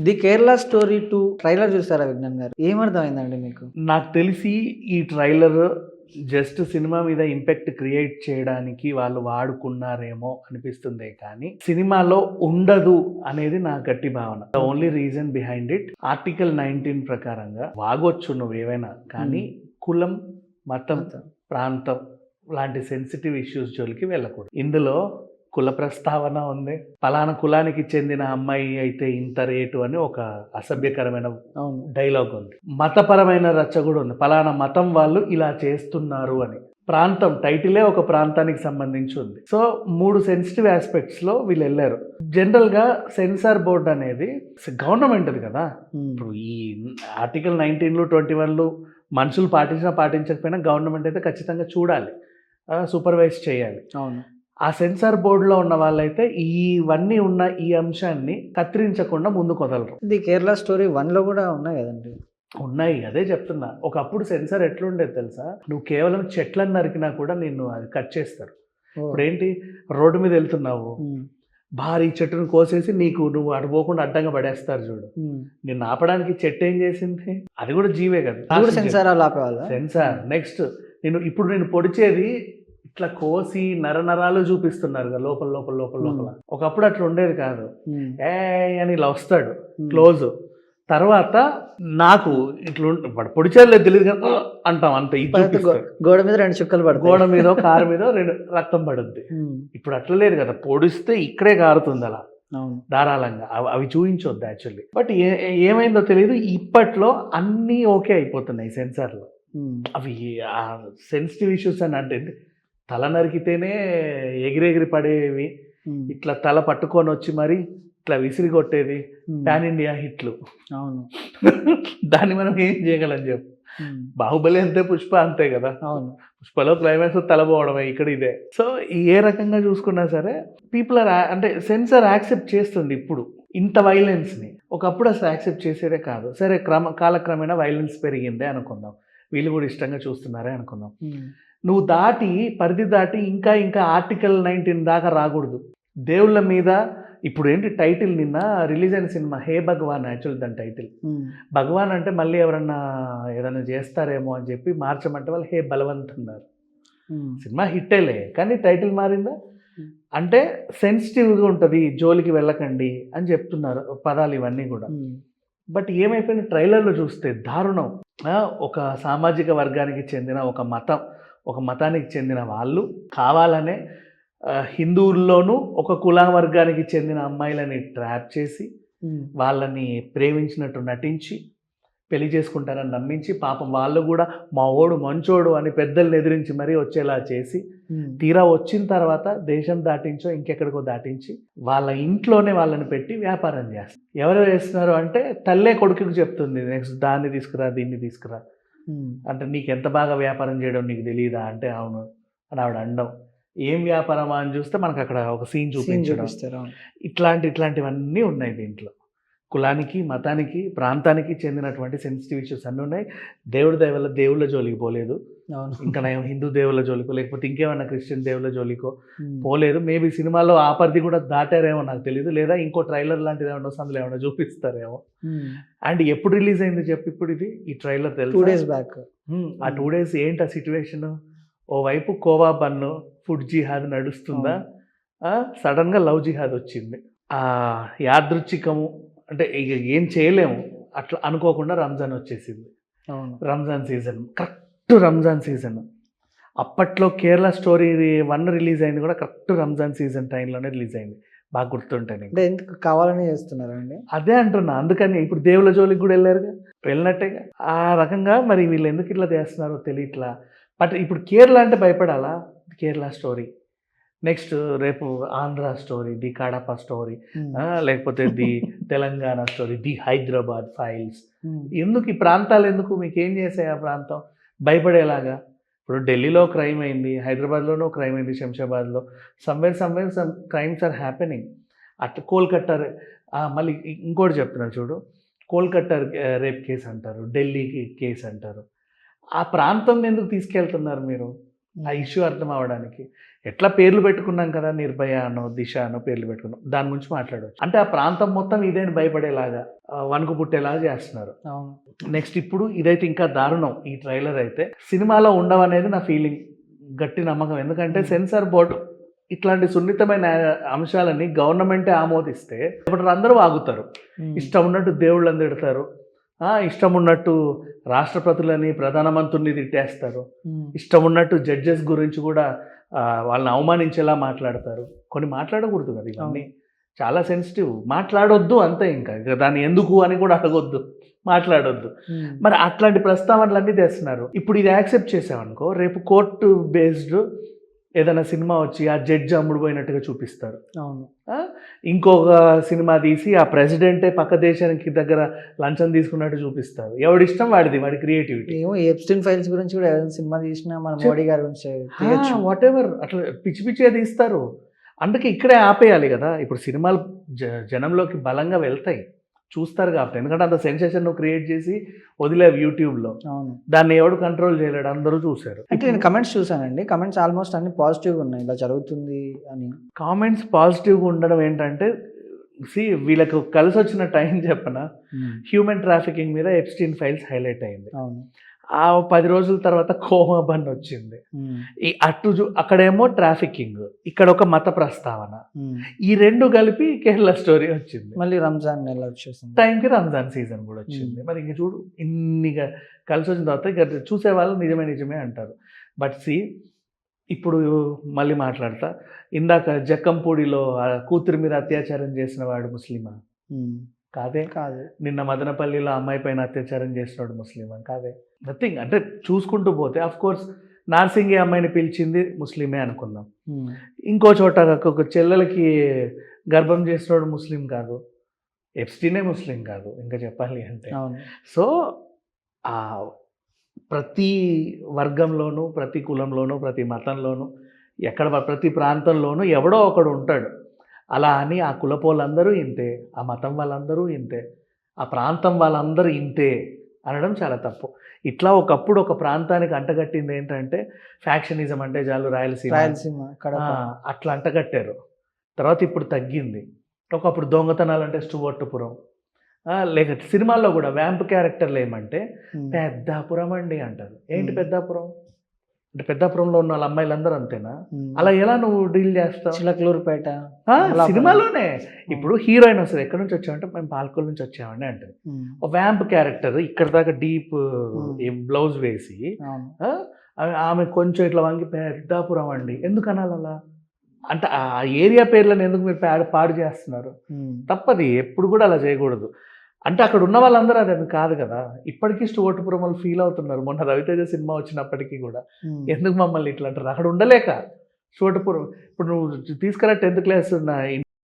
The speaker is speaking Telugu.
ది కేరళ స్టోరీ 2 ట్రైలర్ చూసారా విజ్ఞాన్ గారు? ఏమర్థమైందండి మీకు? నాకు తెలిసి ఈ ట్రైలర్ జస్ట్ సినిమా మీద ఇంపాక్ట్ క్రియేట్ చేయడానికి వాళ్ళు వాడుకున్నారేమో అనిపిస్తుందే కానీ సినిమాలో ఉండదు అనేది నా గట్టి భావన. The only reason behind it, article 19 ప్రకారంగా వాగొచ్చు నువ్వు ఏవైనా, కానీ కులం, మతం, ప్రాంతం లాంటి సెన్సిటివ్ ఇష్యూస్ జోలికి వెళ్ళకూడదు. ఇందులో కుల ప్రస్తావన ఉంది. పలానా కులానికి చెందిన అమ్మాయి అయితే ఇంత రేటు అని ఒక అసభ్యకరమైన డైలాగ్ ఉంది. మతపరమైన రచ్చ కూడా ఉంది. పలానా మతం వాళ్ళు ఇలా చేస్తున్నారు అని. ప్రాంతం టైటిలే ఒక ప్రాంతానికి సంబంధించి ఉంది. సో 3 సెన్సిటివ్ ఆస్పెక్ట్స్లో వీళ్ళు వెళ్ళారు. జనరల్గా సెన్సార్ బోర్డ్ అనేది గవర్నమెంట్ అది కదా. ఇప్పుడు ఈ ఆర్టికల్ 19లు 21లు మనుషులు పాటించినా పాటించకపోయినా గవర్నమెంట్ అయితే ఖచ్చితంగా చూడాలి, సూపర్వైజ్ చేయాలి. అవును. ఆ సెన్సార్ బోర్డులో ఉన్న వాళ్ళైతే ఇవన్నీ ఉన్న ఈ అంశాన్ని కత్తిరించకుండా ముందుకు వదలరు. ది కేరళ స్టోరీ 1లో కూడా ఉన్నాయి కదండి. ఉన్నాయి, అదే చెప్తున్నా. ఒకప్పుడు సెన్సార్ ఎట్లుండేది తెలుసా? నువ్వు కేవలం చెట్లను నరికినా కూడా నిన్ను అది కట్ చేస్తారు. ఇప్పుడు ఏంటి, రోడ్డు మీద వెళ్తున్నావు, భారీ చెట్టును కోసేసి నువ్వు అటు పోకుండా అడ్డంగా పడేస్తారు చూడు. నిన్ను ఆపడానికి చెట్టు ఏం చేసింది? అది కూడా జీవే కదా. Censor ఆపేవాళ్ళ censor. నెక్స్ట్ ఇప్పుడు నేను పొడిచేది ఇట్లా కోసి నరనరాలు చూపిస్తున్నారు కదా లోపల లోపల లోపల లోపల. ఒకప్పుడు అట్లా ఉండేది కాదు. ఏ అని ఇలా వస్తాడు క్లోజ్, తర్వాత నాకు ఇట్లా పొడిచేది తెలియదు కదా అంటాం అంతే. గోడ మీద 2 చుక్కలు పడుతుంది, గోడ మీద కారు మీద 2 రక్తం పడుద్ది. ఇప్పుడు అట్లా లేదు కదా, పొడిస్తే ఇక్కడే కారుతుంది అలా ధారాళంగా. అవి చూపించొద్దు యాక్చువల్లీ. బట్ ఏమైందో తెలియదు, ఇప్పట్లో అన్నీ ఓకే అయిపోతున్నాయి సెన్సార్లో. అవి సెన్సిటివ్ ఇష్యూస్ అని అంటే తల నరికితేనే ఎగిరెగిరి పడేవి, ఇట్లా తల పట్టుకొని వచ్చి మరి ఇట్లా విసిరి కొట్టేది, పాన్ ఇండియా హిట్లు. అవును. దాన్ని మనం ఏం చేయగలం చెప్పు? బాహుబలి అంతే, పుష్ప అంతే కదా. అవును. పుష్పలో క్లైమాక్స్ తలపోవడమే, ఇక్కడ ఇదే. సో ఏ రకంగా చూసుకున్నా సరే పీపుల్ అంటే సెన్సార్ యాక్సెప్ట్ చేస్తుంది ఇప్పుడు ఇంత వైలెన్స్ని. ఒకప్పుడు అసలు యాక్సెప్ట్ చేసేదే కాదు. సరే కాలక్రమేణా వైలెన్స్ పెరిగిందే అనుకుందాం, వీళ్ళు కూడా ఇష్టంగా చూస్తున్నారే అనుకుందాం. నువ్వు పరిధి దాటి ఇంకా ఆర్టికల్ 19 దాకా రాకూడదు. దేవుళ్ళ మీద ఇప్పుడు ఏంటి టైటిల్, నిన్న రిలీజ్ అయిన సినిమా హే భగవాన్, యాక్చువల్ దాని టైటిల్. భగవాన్ అంటే మళ్ళీ ఎవరన్నా ఏదైనా చేస్తారేమో అని చెప్పి మార్చమంటే వాళ్ళు హే బలవంత్ అన్నారు. సినిమా హిట్టేలే, కానీ టైటిల్ మారిందా అంటే సెన్సిటివ్గా ఉంటుంది, జోలికి వెళ్ళకండి అని చెప్తున్నారు పదాలు ఇవన్నీ కూడా. బట్ ఏమైపోయింది, ట్రైలర్లో చూస్తే దారుణం. ఒక సామాజిక వర్గానికి చెందిన ఒక మతానికి చెందిన వాళ్ళు కావాలనే హిందువుల్లోనూ ఒక కుల వర్గానికి చెందిన అమ్మాయిలని ట్రాప్ చేసి వాళ్ళని ప్రేమించినట్టు నటించి పెళ్లి చేసుకుంటారని నమ్మించి, పాపం వాళ్ళు కూడా మా ఓడు మంచోడు అని పెద్దల్ని ఎదిరించి మరీ వచ్చేలా చేసి, తీరా వచ్చిన తర్వాత దేశం దాటించో ఇంకెక్కడికో దాటించి వాళ్ళ ఇంట్లోనే వాళ్ళని పెట్టి వ్యాపారం చేస్తారు. ఎవరు చేస్తున్నారు అంటే తల్లే కొడుకుకి చెప్తుంది, నెక్స్ట్ దాన్ని తీసుకురా దీన్ని తీసుకురా అంటే, నీకు ఎంత బాగా వ్యాపారం చేయడం నీకు తెలియదా అంటే, అవును అని ఆవిడ అనడం. ఏం వ్యాపారమా అని చూస్తే మనకు అక్కడ ఒక సీన్ చూపించడం. ఇట్లాంటివన్నీ ఉన్నాయి దీంట్లో. కులానికి, మతానికి, ప్రాంతానికి చెందినటువంటి సెన్సిటివ్ ఇష్యూస్ అన్నీ ఉన్నాయి. దేవుడి దయ వల్ల దేవుళ్ళ జోలికి పోలేదు. ఇంకా నేను హిందూ దేవుళ్ళ జోలికో లేకపోతే ఇంకేమన్నా క్రిస్టియన్ దేవుళ్ళ జోలికో పోలేదు. మేబీ సినిమాలో ఆ పరిధి కూడా దాటారేమో నాకు తెలియదు, లేదా ఇంకో ట్రైలర్ లాంటిది ఏమన్నా అందులో ఏమన్నా చూపిస్తారేమో. అండ్ ఎప్పుడు రిలీజ్ అయింది చెప్పి ఇప్పుడు ఇది ఈ ట్రైలర్ తెలుసు 2 days బ్యాక్. ఆ 2 days ఏంటి ఆ సిచ్యువేషన్? ఓవైపు కోవా బన్ను ఫుడ్ జిహాద్ నడుస్తుందా, సడన్గా లవ్ జిహాద్ వచ్చింది. ఆ యాదృచ్ఛికము అంటే ఇక ఏం చేయలేము, అట్లా అనుకోకుండా రంజాన్ వచ్చేసింది. Ramzan season, correct Ramzan season. అప్పట్లో కేరళ స్టోరీ 1 రిలీజ్ అయింది కూడా కరెక్ట్ రంజాన్ సీజన్ టైంలోనే రిలీజ్ అయింది, బాగా గుర్తుంటాను. ఎందుకు కావాలని చేస్తున్నారా అండి? అదే అంటున్నా, అందుకని ఇప్పుడు దేవుళ్ళ జోలికి కూడా వెళ్ళారుగా, వెళ్ళినట్టేగా. ఆ రకంగా మరి వీళ్ళు ఎందుకు ఇట్లా చేస్తున్నారో తెలియట్లా. బట్ ఇప్పుడు కేరళ అంటే భయపడాలా? కేరళ స్టోరీ, నెక్స్ట్ రేపు Andhra story, the Kadapa story, లేకపోతే the Telangana story, the Hyderabad files. ఎందుకు ఈ ప్రాంతాలు ఎందుకు? మీకు ఏం చేసాయి ఆ ప్రాంతం భయపడేలాగా? ఇప్పుడు ఢిల్లీలో క్రైమ్ అయింది, హైదరాబాద్లోనూ క్రైమ్ అయింది, శంషాబాద్లో somewhere some crimes are happening. అట్లా కోల్కట్టా మళ్ళీ ఇంకోటి చెప్తున్నారు చూడు, కోల్కట్టా రేప్ కేసు అంటారు, ఢిల్లీ కేసు అంటారు. ఆ ప్రాంతం ఎందుకు తీసుకెళ్తున్నారు మీరు? ఆ ఇష్యూ అర్థం అవడానికి. ఎట్లా పేర్లు పెట్టుకున్నాం కదా, నిర్భయ అనో దిశ అనో పేర్లు పెట్టుకున్నాం, దాని గురించి మాట్లాడవచ్చు. అంటే ఆ ప్రాంతం మొత్తం ఇదేని భయపడేలాగా వణుకు పుట్టేలాగా చేస్తున్నారు. అవును. నెక్స్ట్ ఇప్పుడు ఇదైతే ఇంకా దారుణం. ఈ ట్రైలర్ అయితే సినిమాలో ఉండవనేది నా ఫీలింగ్, గట్టి నమ్మకం. ఎందుకంటే సెన్సార్ బోర్డు ఇట్లాంటి సున్నితమైన అంశాలని గవర్నమెంటే ఆమోదిస్తే ఇప్పుడు అందరూ ఆగుతారు. ఇష్టం ఉన్నట్టు దేవుళ్ళని తిడతారు, ఇష్టం ఉన్నట్టు రాష్ట్రపతులని ప్రధానమంత్రిని తిట్టేస్తారు, ఇష్టం ఉన్నట్టు జడ్జెస్ గురించి కూడా వాళ్ళని అవమానించేలా మాట్లాడతారు. కొన్ని మాట్లాడకూడదు కదా, ఇవన్నీ చాలా సెన్సిటివ్. మాట్లాడొద్దు అంతే. ఇంకా దాన్ని ఎందుకు అని కూడా అడగొద్దు, మాట్లాడొద్దు. మరి అట్లాంటి ప్రస్తావనలన్నీ తెస్తున్నారు. ఇప్పుడు ఇది యాక్సెప్ట్ చేసామనుకో, రేపు కోర్టు బేస్డ్ ఏదైనా సినిమా వచ్చి ఆ జడ్జి అమ్ముడు పోయినట్టుగా చూపిస్తారు. అవును. ఇంకొక సినిమా తీసి ఆ ప్రెసిడెంటే పక్క దేశానికి దగ్గర లంచం తీసుకున్నట్టు చూపిస్తారు. ఎవడిష్టం వాడిది, వాడి క్రియేటివిటీ. ఏమో ఎప్స్టీన్ ఫైల్స్ గురించి కూడా ఏదైనా సినిమా తీసినా మన మోడీ గారి గురించి వాట్ ఎవర్ అట్లా పిచ్చి పిచ్చిగా తీస్తారు. అందుకే ఇక్కడే ఆపేయాలి కదా. ఇప్పుడు సినిమాలు జనంలోకి బలంగా వెళ్తాయి, చూస్తారు కాబట్టి. ఎందుకంటే అంత సెన్సేషన్ నువ్వు క్రియేట్ చేసి వదిలేవు యూట్యూబ్లో. అవును. దాన్ని ఎవడు కంట్రోల్ చేయలేడు, అందరూ చూశారు. అంటే నేను కమెంట్స్ చూసానండి, కమెంట్స్ ఆల్మోస్ట్ అన్ని పాజిటివ్గా ఉన్నాయి, ఇలా జరుగుతుంది అని. కామెంట్స్ పాజిటివ్గా ఉండడం ఏంటంటే, వీళ్ళకు కలిసి వచ్చిన టైం చెప్పన, హ్యూమన్ ట్రాఫికింగ్ మీద ఎప్స్టీన్ ఫైల్స్ హైలైట్ అయింది. అవును. ఆ 10 రోజుల తర్వాత కోమా బన్ వచ్చింది. ఈ అక్కడేమో ట్రాఫికింగ్, ఇక్కడ ఒక మత ప్రస్తావన, ఈ రెండు కలిపి కేరళ స్టోరీ వచ్చింది. మళ్ళీ రంజాన్ నెల వచ్చేసింది, టైంకి రంజాన్ సీజన్ కూడా వచ్చింది. మరి ఇంక చూడు, ఇన్నిగా కలిసి వచ్చిన తర్వాత ఇక చూసే వాళ్ళు నిజమే అంటారు. బట్ ఇప్పుడు మళ్ళీ మాట్లాడతా, ఇందాక జక్కంపూడిలో కూతురి మీద అత్యాచారం చేసిన వాడు ముస్లిమా? కాదే. కాదు. నిన్న మదనపల్లిలో అమ్మాయి పైన అత్యాచారం చేసినాడు ముస్లిమా? కాదే. నథింగ్. అంటే చూసుకుంటూ పోతే అఫ్ కోర్స్ నార్సింగి అమ్మాయిని పిలిచింది ముస్లిమే అనుకుందాం. ఇంకో చోట ఒక చెల్లెలకి గర్భం చేసినాడు ముస్లిం కాదు, ఎప్స్టీనే ముస్లిం కాదు ఇంకా చెప్పాలి అంటే. సో ప్రతి వర్గంలోనూ, ప్రతి కులంలోనూ, ప్రతి మతంలోనూ, ప్రతి ప్రాంతంలోనూ ఎవడో ఒకడు ఉంటాడు. అలా అని ఆ కులపోళ్ళందరూ ఇంతే, ఆ మతం వాళ్ళందరూ ఇంతే, ఆ ప్రాంతం వాళ్ళందరూ ఇంతే అనడం చాలా తప్పు. ఇట్లా ఒకప్పుడు ఒక ప్రాంతానికి అంటగట్టింది ఏంటంటే ఫ్యాక్షనిజం అంటే చాలు, రాయలసీమ అట్లా అంటగట్టారు. తర్వాత ఇప్పుడు తగ్గింది. ఒకప్పుడు దొంగతనాలు అంటే స్టువర్టుపురం, లేక సినిమాల్లో కూడా వ్యాంప్ క్యారెక్టర్లు ఏమంటే పెద్దాపురం అండి అంటారు. ఏంటి పెద్దాపురం అంటే పెద్దాపురంలో ఉన్న వాళ్ళ అమ్మాయిలందరూ అంతేనా? అలా ఎలా నువ్వు డీల్ చేస్తావు? చిలకలూరుపేట సినిమాలోనే ఇప్పుడు హీరోయిన్ వస్తుంది, ఎక్కడి నుంచి వచ్చామంటే మేము పాలకొల్లు నుంచి వచ్చామండి అంటే, ఒక వ్యాంప్ క్యారెక్టర్ ఇక్కడ దాకా డీప్ బ్లౌజ్ వేసి ఆమె కొంచెం ఇట్లా వంగి పెద్దాపురం అండి ఎందుకు అనాలి అలా? అంటే ఆ ఏరియా పేర్లను ఎందుకు మీరు పాడు చేస్తున్నారు? తప్పది, ఎప్పుడు కూడా అలా చేయకూడదు. అంటే అక్కడ ఉన్న వాళ్ళందరూ అది కాదు కదా. ఇప్పటికీ స్టువర్టుపురం వాళ్ళు ఫీల్ అవుతున్నారు. మొన్న రవితేజ సినిమా వచ్చినప్పటికీ కూడా ఎందుకు మమ్మల్ని ఇట్లా అంటారు? అక్కడ ఉండలేక స్టువర్టుపురం. ఇప్పుడు నువ్వు తీసుకురా 10th క్లాస్